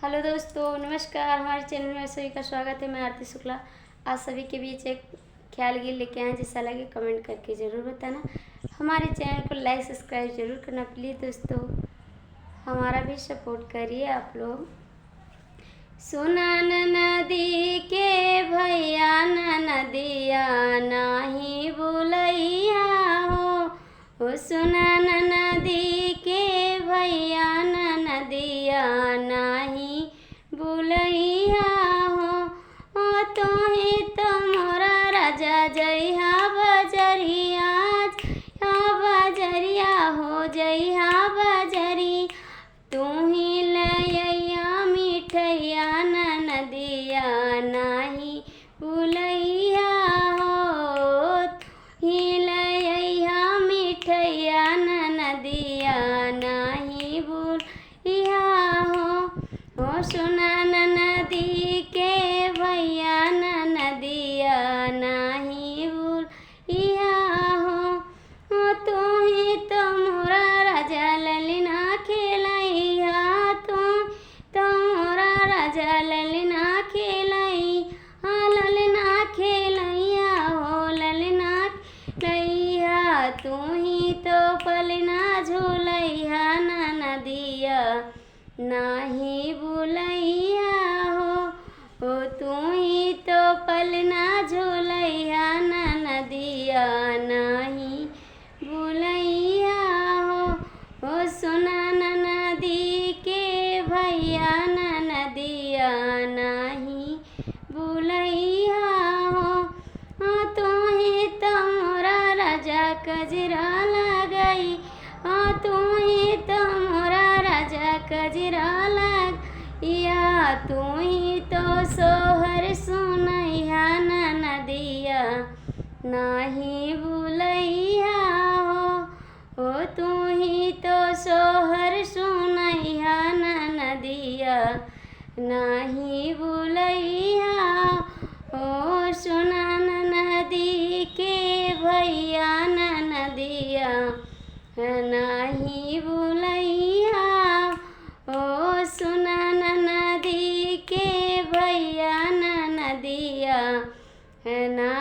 Hello दोस्तों, नमस्कार। हमारे चैनल में सभी का स्वागत है। मैं आरती शुक्ला आज सभी के बीच एक ख्याल गीत लेके आए। जैसा लगे कमेंट करके ज़रूर बताना। हमारे चैनल को लाइक सब्सक्राइब जरूर करना प्लीज़ दोस्तों, हमारा भी सपोर्ट करिए आप लोग। सुनन नदी के भैया नदिया नाही बुलैया हो सुनन नदी के भैया नदिया नाही बुलैया हो तोहे तो मोरा राजा जइहा बजरिया बजरिया हो जइहा बजरी तू ही लैया मिठैया नदिया नाही बुलैया हो ही लैया मिठैया नदिया नाही बुलैया हो सुनन नदी के भैया नदिया नाही बुलैया हो तू ही तो मोरा राजा ललिना खेलैया तो मोरा राजा ललिना खेलई ललिना खेलैया हो ललिना खेलैया तू ही तो पलना झूलैया नदिया नाही बुलैया हो तू ही तो पलना झूलैया नदिया नाही बुलैया हो सुनन नदी के भैया नदिया नाही बुलैया हो तू ही तो मोरा राजा कजरा लगई तू ही तो मोरा राजा कजरा लगिया तू ही तो सोहर सुनैया नदिया नाही बुलैया हो तू ही तो सोहर सुनैया नदिया नाही बुलैया हो सुनन नदी के भैया नदिया नाही बुलैया हो सुनन नदी के भैया नदिया ना